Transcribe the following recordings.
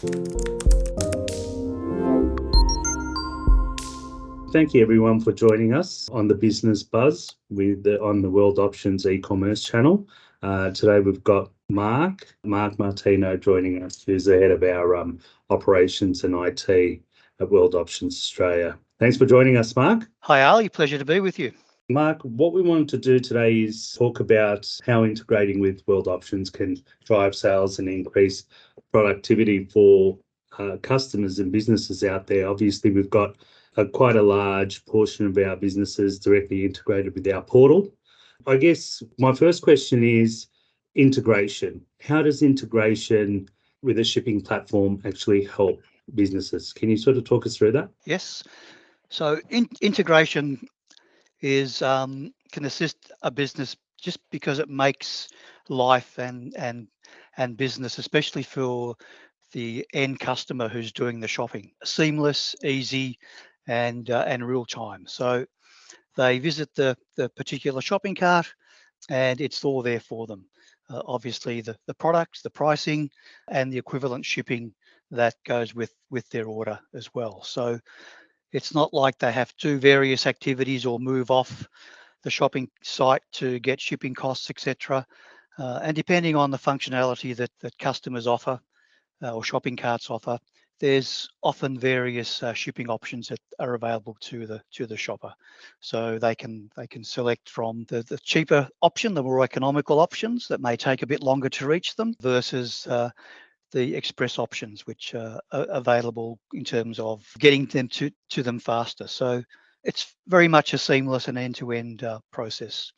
Thank you everyone for joining us on the Business Buzz on the World Options e-commerce channel. Today we've got Mark Martino joining us, who's the head of our operations and IT at World Options Australia. Thanks for joining us, Mark. Hi Ali, pleasure to be with you. Mark, what we wanted to do today is talk about how integrating with World Options can drive sales and increase productivity for customers and businesses out there. Obviously, we've got quite a large portion of our businesses directly integrated with our portal. I guess my first question is integration. How does integration with a shipping platform actually help businesses? Can you sort of talk us through that? Yes. So integration is can assist a business just because it makes life and business, especially for the end customer who's doing the shopping, seamless, easy, and real time. So they visit the particular shopping cart, and it's all there for them. Obviously, the products, the pricing, and the equivalent shipping that goes with their order as well. So it's not like they have to do various activities or move off the shopping site to get shipping costs, etc. And depending on the functionality that customers offer or shopping carts offer, there's often various shipping options that are available to the shopper. So they can select from the cheaper option, the more economical options that may take a bit longer to reach them, versus the express options, which are available in terms of getting them to them faster. So it's very much a seamless and end-to-end process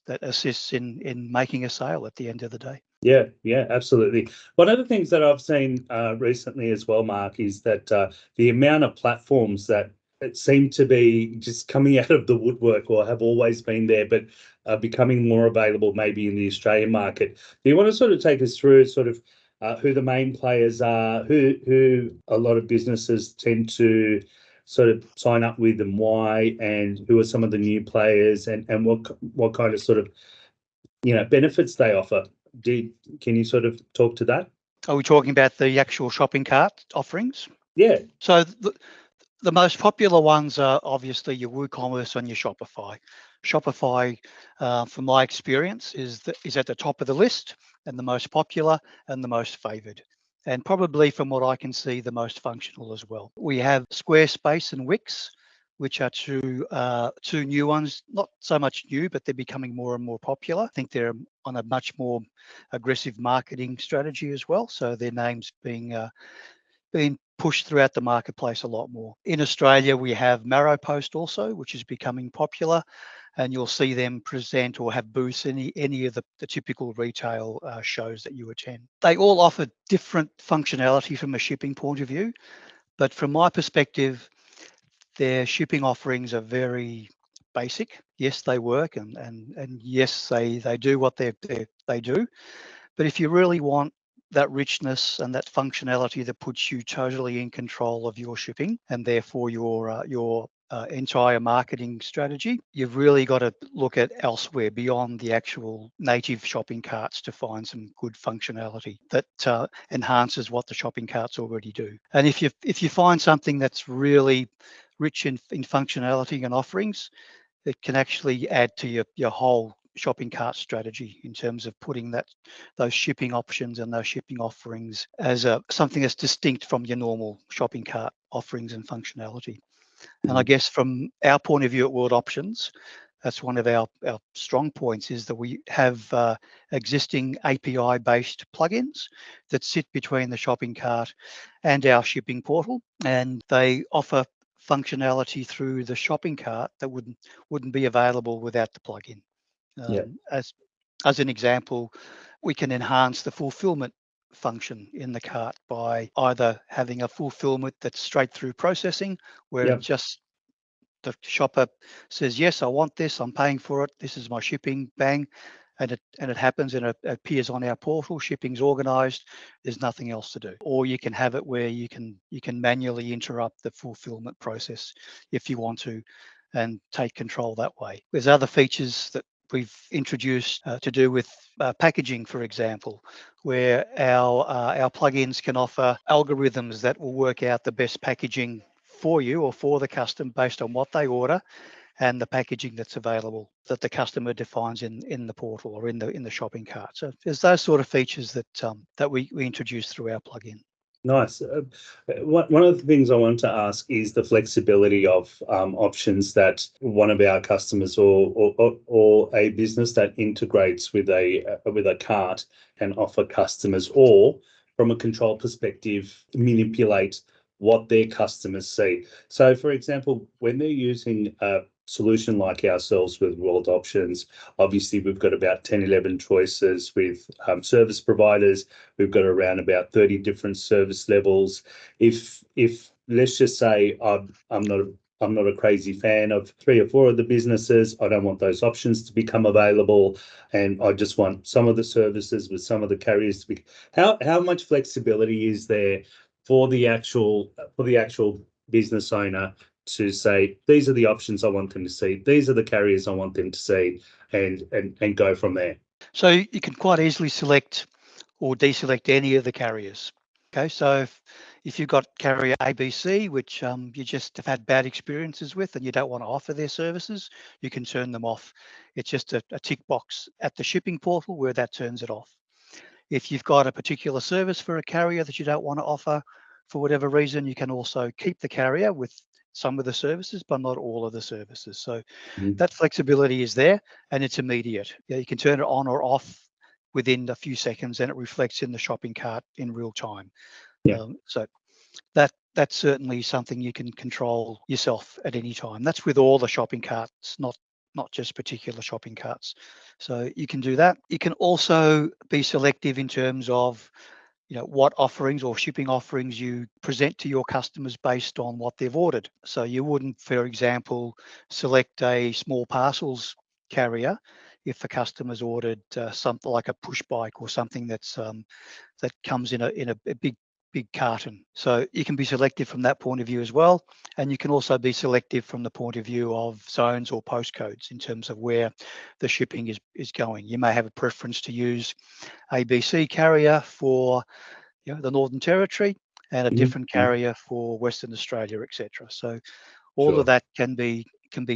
that assists in making a sale at the end of the day. Yeah, absolutely. One of the things that I've seen recently as well, Mark, is that the amount of platforms that seem to be just coming out of the woodwork or have always been there, but are becoming more available maybe in the Australian market. Do you want to sort of take us through sort of who the main players are, who a lot of businesses tend to sort of sign up with and why, and who are some of the new players and what kind of sort of benefits they offer? Can you sort of talk to that? Are we talking about the actual shopping cart offerings? Yeah. So the most popular ones are obviously your WooCommerce and your Shopify. Shopify, from my experience, is at the top of the list and the most popular and the most favoured. And probably from what I can see, the most functional as well. We have Squarespace and Wix, which are two new ones, not so much new, but they're becoming more and more popular. I think they're on a much more aggressive marketing strategy as well. So their names being pushed throughout the marketplace a lot more. In Australia, we have Marrowpost also, which is becoming popular, and you'll see them present or have booths in any of the typical retail shows that you attend. They all offer different functionality from a shipping point of view, but from my perspective, their shipping offerings are very basic. Yes, they work, and yes, they do what they do. But if you really want that richness and that functionality that puts you totally in control of your shipping and therefore your entire marketing strategy, you've really got to look at elsewhere beyond the actual native shopping carts to find some good functionality that enhances what the shopping carts already do. And if you find something that's really rich in functionality and offerings, it can actually add to your whole shopping cart strategy in terms of putting those shipping options and those shipping offerings as something that's distinct from your normal shopping cart offerings and functionality. And I guess from our point of view at World Options, that's one of our strong points, is that we have existing API-based plugins that sit between the shopping cart and our shipping portal, and they offer functionality through the shopping cart that wouldn't be available without the plugin. As an example, we can enhance the fulfillment function in the cart by either having a fulfillment that's straight through processing, where it just the shopper says, yes, I want this, I'm paying for it, this is my shipping, bang, and it happens and it appears on our portal, shipping's organized, there's nothing else to do. Or you can have it where you can manually interrupt the fulfillment process if you want to, and take control that way. There's other features that we've introduced to do with packaging, for example, where our plugins can offer algorithms that will work out the best packaging for you or for the customer based on what they order and the packaging that's available that the customer defines in the portal or in the shopping cart. So there's those sort of features that we introduce through our plugin. Nice. One of the things I want to ask is the flexibility of options that one of our customers or a business that integrates with a cart can offer customers, or from a control perspective, manipulate what their customers see. So, for example, when they're using a solution like ourselves with World Options, obviously we've got about 10, 11 choices with service providers. We've got around about 30 different service levels. If let's just say I'm not a crazy fan of 3 or 4 of the businesses, I don't want those options to become available, and I just want some of the services with some of the carriers to be. How much flexibility is there for the actual business owner to say, these are the options I want them to see, these are the carriers I want them to see, and go from there? So you can quite easily select or deselect any of the carriers. Okay, so if you've got carrier ABC, which you just have had bad experiences with and you don't want to offer their services, you can turn them off. It's just a tick box at the shipping portal where that turns it off. If you've got a particular service for a carrier that you don't want to offer for whatever reason, you can also keep the carrier with some of the services, but not all of the services. So that flexibility is there and it's immediate. Yeah, you can turn it on or off within a few seconds and it reflects in the shopping cart in real time. Yeah. So that's certainly something you can control yourself at any time. That's with all the shopping carts, not just particular shopping carts. So you can do that. You can also be selective in terms of what offerings or shipping offerings you present to your customers based on what they've ordered. So you wouldn't, for example, select a small parcels carrier if the customer's ordered something like a push bike or something that comes in a big carton. So you can be selective from that point of view as well. And you can also be selective from the point of view of zones or postcodes in terms of where the shipping is going. You may have a preference to use ABC carrier for the Northern Territory and a different carrier for Western Australia, etc. So all of that can be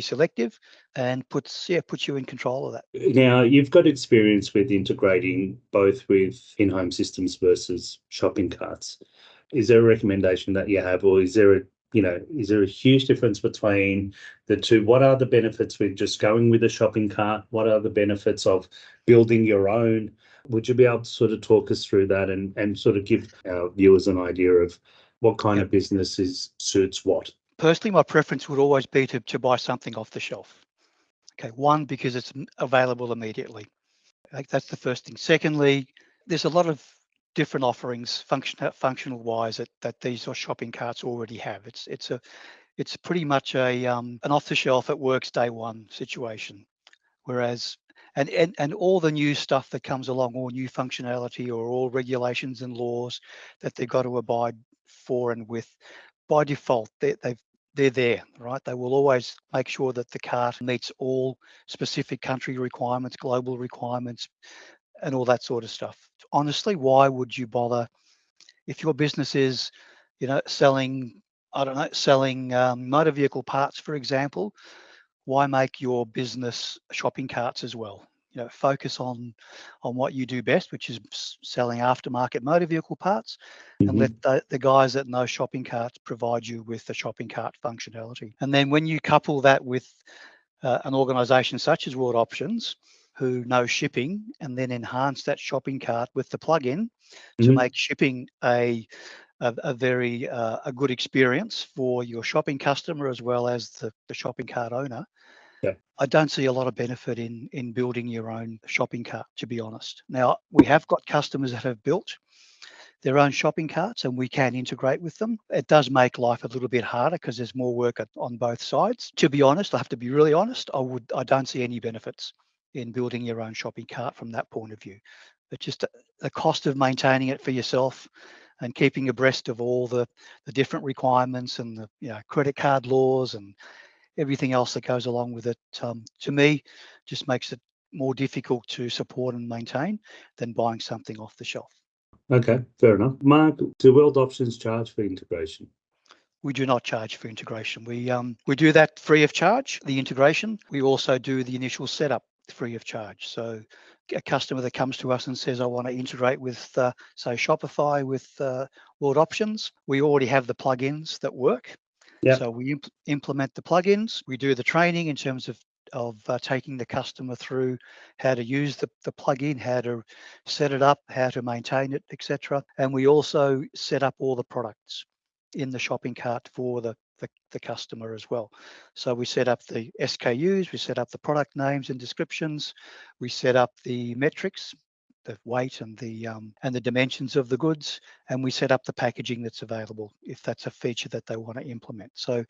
selective and puts you in control of that. Now, you've got experience with integrating both with in-home systems versus shopping carts. Is there a recommendation that you have, or is there a huge difference between the two? What are the benefits with just going with a shopping cart? What are the benefits of building your own? Would you be able to sort of talk us through that and sort of give our viewers an idea of what kind of businesses suits what? Personally, my preference would always be to buy something off the shelf. Okay, one, because it's available immediately. That's the first thing. Secondly, there's a lot of different offerings, functional wise, that these shopping carts already have. It's pretty much an off the shelf, it works day one situation. Whereas and all the new stuff that comes along, all new functionality or all regulations and laws that they've got to abide for and with, by default, they're there, right? They will always make sure that the cart meets all specific country requirements, global requirements, and all that sort of stuff. Honestly, why would you bother if your business is, selling, I don't know, selling motor vehicle parts, for example? Why make your business shopping carts as well? Focus on what you do best, which is selling aftermarket motor vehicle parts, and let the guys that know shopping carts provide you with the shopping cart functionality. And then when you couple that with an organization such as World Options, who know shipping, and then enhance that shopping cart with the plugin to make shipping a very a good experience for your shopping customer as well as the shopping cart owner. Yeah. I don't see a lot of benefit in building your own shopping cart, to be honest. Now, we have got customers that have built their own shopping carts and we can integrate with them. It does make life a little bit harder because there's more work on both sides. To be honest, I have to be really honest, I don't see any benefits in building your own shopping cart from that point of view. It's just the cost of maintaining it for yourself and keeping abreast of all the different requirements and the credit card laws and everything else that goes along with it, to me, just makes it more difficult to support and maintain than buying something off the shelf. Okay, fair enough. Mark, do World Options charge for integration? We do not charge for integration. We do that free of charge, the integration. We also do the initial setup free of charge. So a customer that comes to us and says, I want to integrate with, say, Shopify with World Options, we already have the plugins that work. Yep. So we implement the plugins. We do the training in terms of taking the customer through how to use the plugin, how to set it up, how to maintain it, etc. And we also set up all the products in the shopping cart for the customer as well. So we set up the SKUs, we set up the product names and descriptions, we set up the metrics, the weight and the dimensions of the goods, and we set up the packaging that's available if that's a feature that they want to implement. So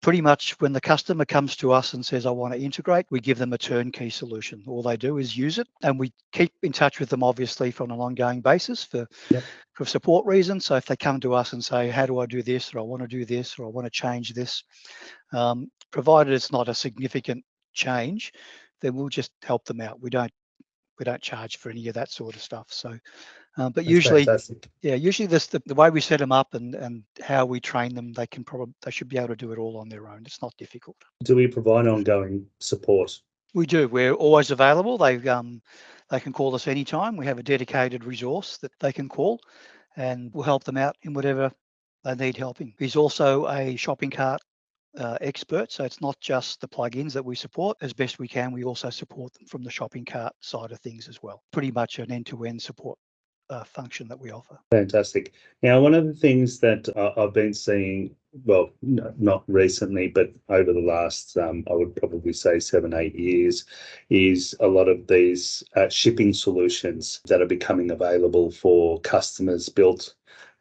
pretty much when the customer comes to us and says, I want to integrate, we give them a turnkey solution. All they do is use it, and we keep in touch with them, obviously, on an ongoing basis for support reasons. So if they come to us and say, how do I do this, or I want to do this, or I want to change this, provided it's not a significant change, then we'll just help them out. We don't charge for any of that sort of stuff. So, but That's usually, fantastic. usually the way we set them up and how we train them, they should be able to do it all on their own. It's not difficult. Do we provide ongoing support? We do. We're always available. They can call us anytime. We have a dedicated resource that they can call, and we'll help them out in whatever they need helping. He's also a shopping cart expert, so it's not just the plugins that we support. As best we can, we also support them from the shopping cart side of things as well. Pretty much an end-to-end support function that we offer. Fantastic. Now, one of the things that I've been seeing, well, not recently, but over the last, I would probably say 7-8 years, is a lot of these shipping solutions that are becoming available for customers built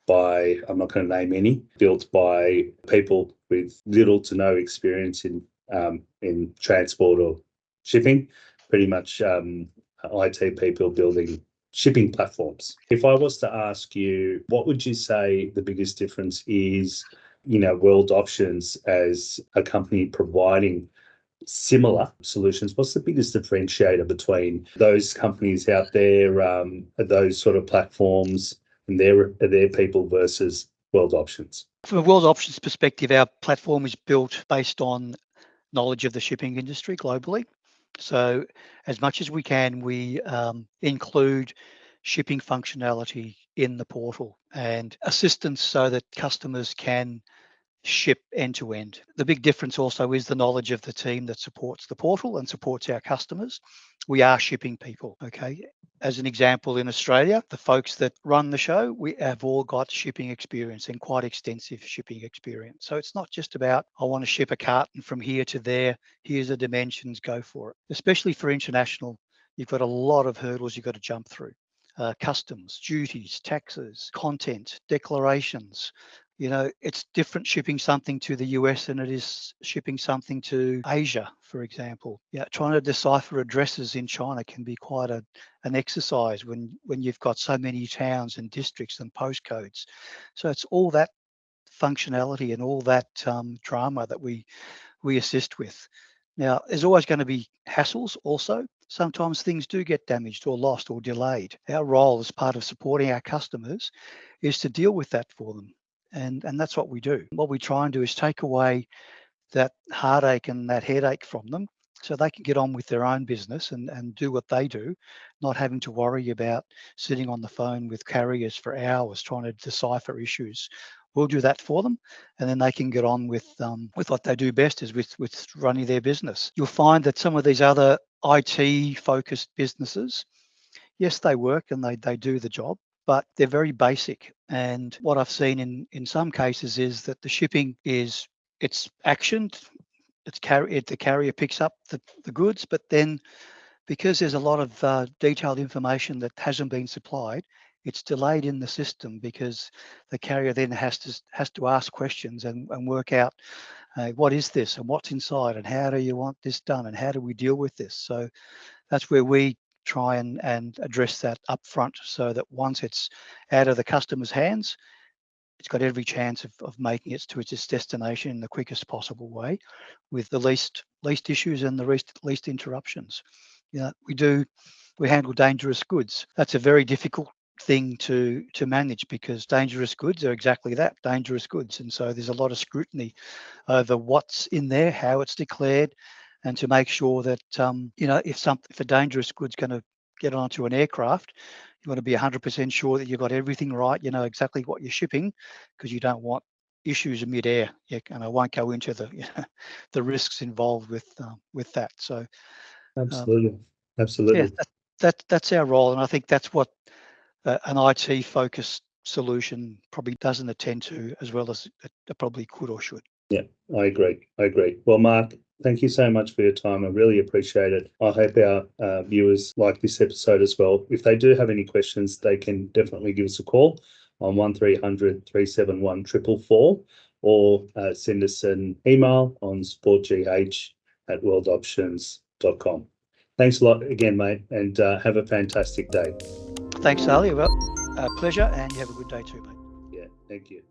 by, I'm not going to name any, built by people with little to no experience in transport or shipping, pretty much IT people building shipping platforms. If I was to ask you, what would you say the biggest difference is, World Options as a company providing similar solutions? What's the biggest differentiator between those companies out there, those sort of platforms and their people versus World Options? From a World Options perspective, our platform is built based on knowledge of the shipping industry globally. So as much as we can, we include shipping functionality in the portal and assistance so that customers can ship end to end. The big difference also is the knowledge of the team that supports the portal and supports our customers. We are shipping people, okay? As an example, in Australia, the folks that run the show, we have all got shipping experience and quite extensive shipping experience. So it's not just about, I want to ship a carton from here to there, here's the dimensions, go for it. Especially for international, you've got a lot of hurdles you've got to jump through. Customs, duties, taxes, content, declarations. It's different shipping something to the US than it is shipping something to Asia, for example. Yeah, trying to decipher addresses in China can be quite an exercise when you've got so many towns and districts and postcodes. So it's all that functionality and all that drama that we assist with. Now, there's always going to be hassles also. Sometimes things do get damaged or lost or delayed. Our role as part of supporting our customers is to deal with that for them. And that's what we do. What we try and do is take away that heartache and that headache from them so they can get on with their own business and do what they do, not having to worry about sitting on the phone with carriers for hours trying to decipher issues. We'll do that for them, and then they can get on with what they do best, is with running their business. You'll find that some of these other IT-focused businesses, yes, they work and they do the job, but they're very basic. And what I've seen in some cases is that the shipping it's actioned, the carrier picks up the goods, but then because there's a lot of detailed information that hasn't been supplied, it's delayed in the system because the carrier then has to ask questions and work out what is this and what's inside and how do you want this done and how do we deal with this. So that's where we try and address that up front so that once it's out of the customer's hands, it's got every chance of making it to its destination in the quickest possible way with the least issues and the least interruptions. we handle dangerous goods. That's a very difficult thing to manage, because dangerous goods are exactly that, dangerous goods. And so there's a lot of scrutiny over what's in there, how it's declared, and to make sure that if a dangerous good's going to get onto an aircraft, you want to be 100% sure that you've got everything right, you know exactly what you're shipping, because you don't want issues in mid-air. And I won't go into the risks involved with that. So Absolutely. Absolutely. that's our role, and I think that's what an IT focused solution probably doesn't attend to as well as it probably could or should. Yeah, I agree. Well, Mark, thank you so much for your time. I really appreciate it. I hope our viewers like this episode as well. If they do have any questions, they can definitely give us a call on 1300 371 444, or send us an email on supportgh@worldoptions.com. Thanks a lot again, mate, and have a fantastic day. Thanks, Ali. Well, pleasure, and you have a good day too, mate. Yeah, thank you.